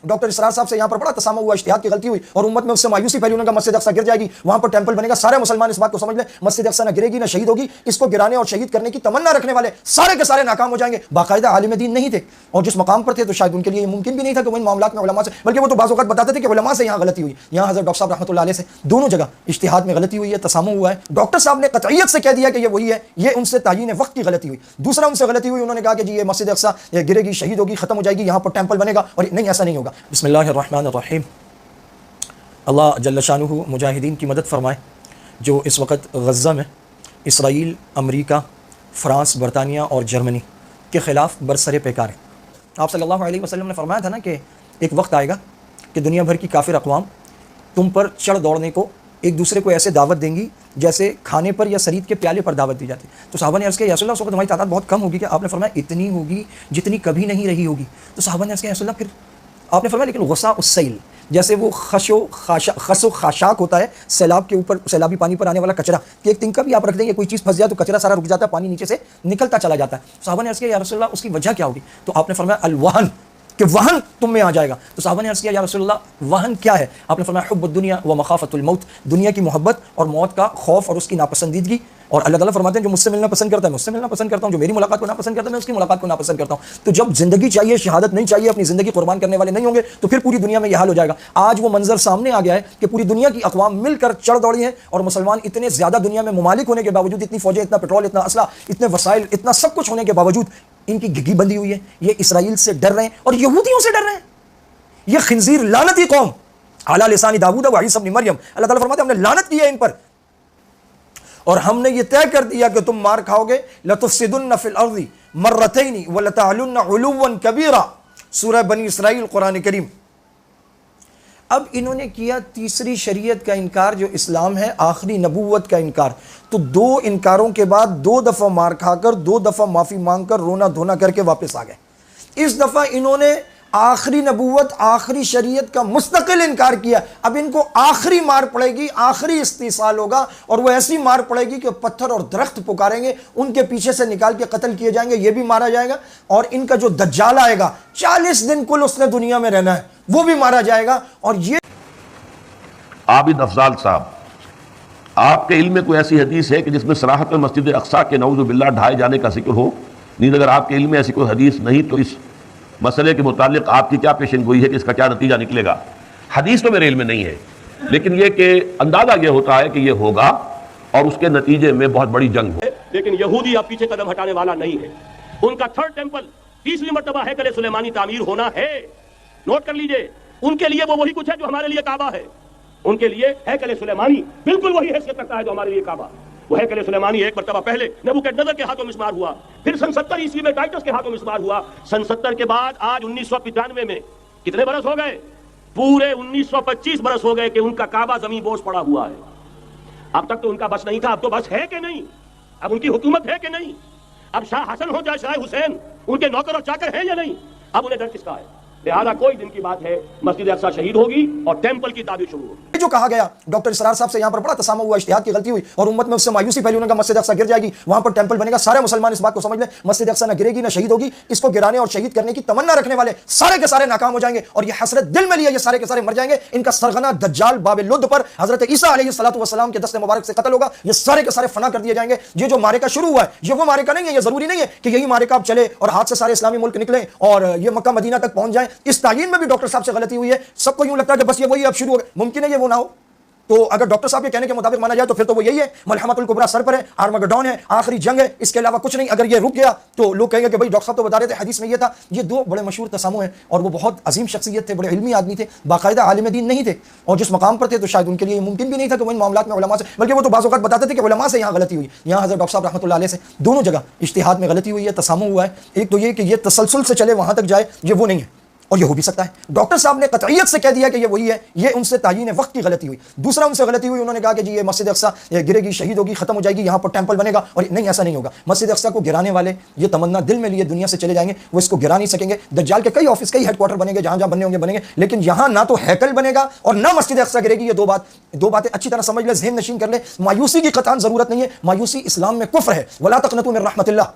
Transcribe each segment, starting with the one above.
Doctor इसरार साहब से यहाँ पर बड़ा तसामा हुआ, इज्तिहाद की गलती हुई और उम्मत में उससे मायूसी फैली, उन्होंने कहा मस्जिद अक्सा गिर जाएगी, वहां पर टेंपल बनेगा। सारे मुसलमान इस बात को समझ लें, मस्जिद अक्सा ना गिरेगी ना शहीद होगी, इसको गिराने और शहीद करने की तमन्ना रखने वाले सारे के सारे नाकाम हो जाएंगे। बाकायदा आलिम दीन नहीं थे और जिस मकाम पर थे तो शायद उनके लिए मुमकिन भी नहीं था कि वो इन मामलात में उलमा से, बल्कि वो तो बाज़ औक़ात बताते थे कि उलमा से यहाँ गलती हुई, यहाँ हज़रत डॉक्टर साहब रहमतुल्लाह अलैह से, दोनों जगह इज्तिहाद में गलती हुई है, तसामु हुआ है। डॉक्टर साहब ने कतईयत से कह दिया कि ये वही है, ये उनसे तायीन वक्त की गलती हुई। दूसरा उनसे गलती हुई, उन्होंने कहा कि जी ये मस्जिद अक्सा गिरेगी, शहीद होगी, खत्म हो जाएगी, यहाँ पर टेंपल बनेगा, और नहीं, ऐसा नहीं होगा। बिस्मिल्लाहिर्रहमानिर्रहीम। अल्लाह जल्ल शानुहु मुजाहिदीन की मदद फरमाए जो इस वक्त गज़ा में इसराइल, अमरीका, फ़्रांस, बरतानिया और जर्मनी के ख़िलाफ़ बरसरे पैकार है। आप सल्लल्लाहु अलैहि वसल्लम ने फरमाया था ना कि एक वक्त आएगा कि दुनिया भर की काफ़िर अक़वाम तुम पर चढ़ दौड़ने को, एक दूसरे को ऐसे दावत देंगी जैसे खाने पर या सरीद के प्याले पर दावत दी जाती। तो सहाबा ने अर्ज़ किया या रसूल अल्लाह, उस वक्त हमारी तादाद बहुत कम होगी कि आपने फरमाया इतनी होगी जितनी कभी नहीं रही होगी। तो सहाबा ने अर्ज़ किया या रसूल अल्लाह, फिर आपने फरमाया लेकिन गुस्सा उस्सैल, जैसे वो खसो खाशाक होता है, सैलाब के ऊपर, सैलाबी पानी पर आने वाला कचरा, कि एक तिनका भी आप रख देंगे, कोई चीज़ फंस जाए तो कचरा सारा रुक जाता है, पानी नीचे से निकलता चला जाता है। सहाबा ने अर्ज़ किया या रसूल अल्लाह, उसकी वजह क्या होगी? तो आपने फरमाया अल-वहन, कि वहन तुम में आ जाएगा। तो साहबा ने अर्ज़ किया या रसूल अल्लाह वहन क्या है? आपने फरमाया हुब्बुद दुनिया व मखाफतुल मौत, दुनिया की मोहब्बत और मौत का खौफ और उसकी नापसंदीदगी। और अल्लाह ताला फरमाते हैं जो मुझसे मिलना पसंद करता है मैं उससे मिलना पसंद करता हूँ, जो मेरी मुलाकात को नापसंद करता है मैं उसकी मुलाकात को नापसंद करता हूँ। तो जब जिंदगी चाहिए, शहादत नहीं चाहिए, अपनी जिंदगी कुर्बान करने वाले नहीं होंगे, तो फिर पूरी दुनिया में यह हाल हो जाएगा। आज वो मंजर सामने आ गया है कि पूरी दुनिया की अक़वाम मिलकर चढ़ दौड़ी है और मुसलमान इतने ज़्यादा दुनिया में मुमालिक होने के बावजूद, इतनी फौजें, इतना पेट्रोल, इतना असला, इतने वसाइल, इतना सब कुछ होने के बावजूद इनकी घिघी बंधी हुई है। ये इसराइल से डर रहे हैं और यहूदियों से डर रहे हैं। ये खिंजीर लानती कौम अला लिसानी दाऊद व ईसा इब्न मरियम, अल्लाह ताला फरमाते हैं हमने लानत की है इन पर और हमने ये तय कर दिया कि तुम मार खाओगे। लतुफ्सिदुन्न फिल अर्दी मर्रतैनि व लतअलुन्न उलुवन कबीरा, सूरह बनी इसराइल, कुरान करीम। अब इन्होंने किया तीसरी शरीयत का इनकार जो इस्लाम है, आखिरी नबूवत का इनकार। तो दो इनकारों के बाद दो दफ़ा मार खाकर, दो दफ़ा माफ़ी मांगकर, रोना धोना करके वापस आ गए। इस दफ़ा इन्होंने आखिरी नबूवत, आखिरी शरीयत का मुस्तकिल इनकार किया। अब इनको आखिरी मार पड़ेगी, आखिरी इस्तीसाल होगा और वो ऐसी मार पड़ेगी कि पत्थर और दरख्त पुकारेंगे, उनके पीछे से निकाल के कत्ल किए जाएंगे, ये भी मारा जाएगा। और इनका जो दज्जाल आएगा, 40 दिन कुल उसने दुनिया में रहना है, वो भी मारा जाएगा। और ये आबिद अफजाल साहब, आपके इल्म में कोई ऐसी हदीस है कि जिसमें सराहत में मस्जिद अक्सा के नऊज़ु बिल्लाह ढाए जाने का जिक्र हो? नहीं, अगर आपके इल्म में ऐसी कोई हदीस नहीं तो इस मसले के मुतालिक आपकी क्या पेशेनगोई है कि इसका क्या नतीजा निकलेगा? हदीस तो मेरे इल्म में नहीं है, लेकिन ये कि अंदाजा ये होता है कि ये होगा और उसके नतीजे में बहुत बड़ी जंग हो। लेकिन यहूदी अब पीछे कदम हटाने वाला नहीं है। उनका थर्ड टेंपल 30वीं मर्तबा हैकल सुलेमानी तामीर होना है। नोट कर लीजिए, उनके लिए वो वही कुछ है जो हमारे लिए काबा है। उनके लिए हैकल सुलेमानी बिल्कुल वही हैसियत रखता है जो हमारे लिए काबा। वो हैकल सुलेमानी एक मर्तबा पहले नबूकदनेस्सर के हाथों मिस्मार हुआ, फिर सन 70 ईस्वी में टाइटस के हाथों मिस्मार हुआ। सन 70 के बाद आज 1995 में कितने बरस हो गए? पूरे 1925 बरस हो गए कि उनका काबा जमीन बोझ पड़ा हुआ है। अब तक तो उनका बस नहीं था, अब तो बस है कि नहीं? अब उनकी हुकूमत है कि नहीं? अब शाह हसन हो जाए शाह हुसैन, उनके नौकर और चाकर हैं या नहीं? अब उन्हें डर किसका है? लिहाजा कोई दिन की बात है, मस्जिद अक्सा शहीद होगी और टेंपल की ताबीर शुरू होगी। जो कहा गया, डॉक्टर इसरार साहब से यहाँ पर बड़ा तसामा हुआ, इज्तिहाद की गलती हुई और उम्मत में उससे मायूसी फैली, उन्होंने कहा मस्जिद अक्सा गिर जाएगी, वहां पर टेंपल बनेगा। सारे मुसलमान इस बात को समझ लें, मस्जिद अक्सा ना गिरेगी ना शहीद होगी, इसको गिराने और शहीद करने की तमन्ना रखने वाले सारे के सारे नाकाम हो जाएंगे और ये हसरत दिल में लिए ये सारे के सारे मर जाएंगे। इनका सरगना दज्जाल बाब लुद्द पर हजरत ईसा अलैहिस्सलातु वस्सलाम के दस्ते मुबारक से कत्ल होगा। ये सारे के सारे फना कर दिए जाएंगे। ये जो मारे का शुरू हुआ है, ये वो मारे का नहीं है। ये जरूरी नहीं है कि यही मारे का अब चले और हाथ से सारे इस्लामी मुल्क निकले और ये मक्का मदीना तक पहुंच जाए। इस तायीन में भी डॉक्टर साहब से गलती हुई है। सबको यूं लगता है कि बस ये वही अब शुरू हो गया। मुमकिन है ये वो ना हो। तो अगर डॉक्टर साहब के कहने के मुताबिक माना जाए तो फिर तो वो यही है, मलहमतुल कुबरा सर पर है, आर्मगेडोन है, आखिरी जंग है, इसके अलावा कुछ नहीं। अगर ये रुक गया तो लोग कहेंगे कि भाई डॉक्टर साहब तो बता रहे थे हदीस में ये था। ये दो बड़े मशहूर तसामु हैं और वो बहुत अजीम शख्सियत थे, बड़े इल्मी आदमी थे, बाकायदा आलिम दीन नहीं थे और जिस मकाम पर थे तो शायद उनके लिए मुमकिन भी नहीं था कि वो इन मामलात में उलमा से, बल्कि वो तो बाज़ औक़ात बताते थे कि उलमा से यहाँ गलती हुई, यहाँ हज़रत डॉक्टर साहब रहमतुल्लाह अलैह से, दोनों जगह इज्तिहाद में गलती हुई है, तसामु हुआ है। एक तो ये कि ये तसलसल से चले वहाँ तक जाए, ये वो नहीं है और ये हो भी सकता है। डॉक्टर साहब ने कतईयत से कह दिया कि ये वही है, ये उनसे तायीन वक्त की गलती हुई। दूसरा उनसे गलती हुई, उन्होंने कहा कि जी ये मस्जिद अक्सा गिरेगी, शहीद होगी, खत्म हो जाएगी, यहाँ पर टेंपल बनेगा, और नहीं, ऐसा नहीं होगा। मस्जिद अक्सा को गिराने वाले ये तमन्ना दिल में लिए दुनिया से चले जाएंगे, वो इसको गिरा नहीं सकेंगे। दज्जाल के कई ऑफिस, कई हेडक्वार्टर बनेंगे, जहाँ जहाँ बनने होंगे बनेंगे, लेकिन यहाँ ना तो हैकल बनेगा और ना मस्जिद अक्सा गिरेगी। ये दो बातें अच्छी तरह समझ ले, ज़हन नशीन कर ले। मायूसी की कतान जरूरत नहीं है, मायूसी इस्लाम में कुफ्र है। वला तक़नतू मिन रहमतिल्लाह,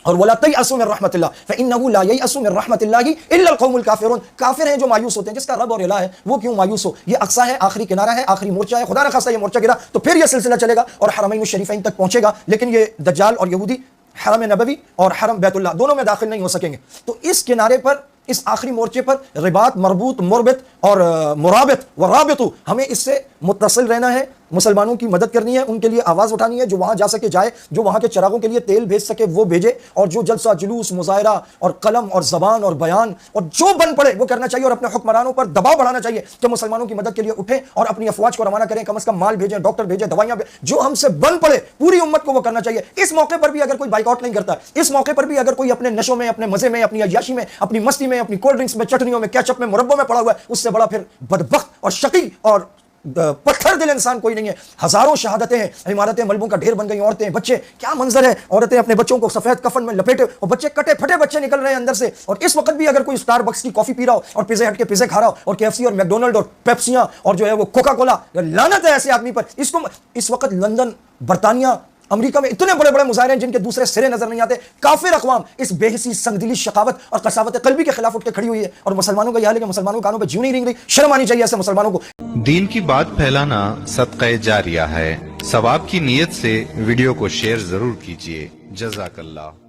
اور ولا تیأسوا من رحمت اللہ فإنه لا ييأس من رحمت اللہ الا القوم الکافرون. کافر ہیں جو مایوس ہوتے ہیں. جس کا رب اور الہ ہے وہ کیوں مایوس ہو؟ یہ اقصیٰ ہے، آخری کنارہ ہے، آخری مورچہ ہے. خدا نہ خواستہ یہ مورچہ گرا تو پھر یہ سلسلہ چلے گا اور حرمین الشریفین تک پہنچے گا، لیکن یہ دجال اور یہودی حرم نبوی اور حرم بیت اللہ دونوں میں داخل نہیں ہو سکیں گے. تو اس کنارے پر، اس آخری مورچے پر رباط، مربوط، مربط اور مرابط و رابط، ہمیں اس سے متصل رہنا ہے. مسلمانوں کی مدد کرنی ہے، ان کے لیے آواز اٹھانی ہے. جو وہاں جا سکے جائے، جو وہاں کے چراغوں کے لیے تیل بھیج سکے وہ بھیجے، اور جو جلسہ جلوس مظاہرہ اور قلم اور زبان اور بیان اور جو بن پڑے وہ کرنا چاہیے، اور اپنے حکمرانوں پر دباؤ بڑھانا چاہیے کہ مسلمانوں کی مدد کے لیے اٹھیں اور اپنی افواج کو روانہ کریں. کم از کم مال بھیجیں، ڈاکٹر بھیجیں، دوائیاں جو ہم سے بن پڑے پوری امت کو وہ کرنا چاہیے. اس موقع پر بھی اگر کوئی بائیکاٹ نہیں کرتا، اس موقع پر بھی اگر کوئی اپنے نشوں میں، اپنے مزے میں، اپنی عیاشی میں، اپنی مستی میں، اپنی کولڈ ڈرنکس میں، چٹنیوں میں، کیچپ میں، مربوں میں پڑا ہوا ہے، اس سے بڑا پھر بدبخت اور شقی اور پتھر دل انسان کوئی نہیں ہے. ہزاروں شہادتیں ہیں، عمارتیں ملبوں کا ڈھیر بن گئی، عورتیں، بچے، کیا منظر ہے. عورتیں اپنے بچوں کو سفید کفن میں لپیٹے اور بچے کٹے پھٹے بچے نکل رہے ہیں اندر سے. اور اس وقت بھی اگر کوئی اسٹار بکس کی کافی پی رہا ہو اور پیزا ہٹ کے پیزے کھا رہا ہو اور KFC اور میکڈونلڈ اور پیپسیاں اور جو ہے وہ کوکا کولا، لعنت ہے ایسے آدمی پر. اس کو اس وقت لندن، برطانیہ، امریکہ میں اتنے بڑے بڑے مظاہرے ہیں جن کے دوسرے سرے نظر نہیں آتے. کافر اقوام اس بے حسی، سنگدلی، شقاوت اور قساوت قلبی کے خلاف اٹھ کے کھڑی ہوئی ہے. اور مسلمانوں کا یہ حال ہے کہ مسلمانوں کے کانوں پہ جیوں نہیں رنگ رہی. شرم آنی چاہیے ایسے مسلمانوں کو. دین کی بات پھیلانا صدقہ جاریہ ہے. ثواب کی نیت سے ویڈیو کو شیئر ضرور کیجیے. جزاک اللہ.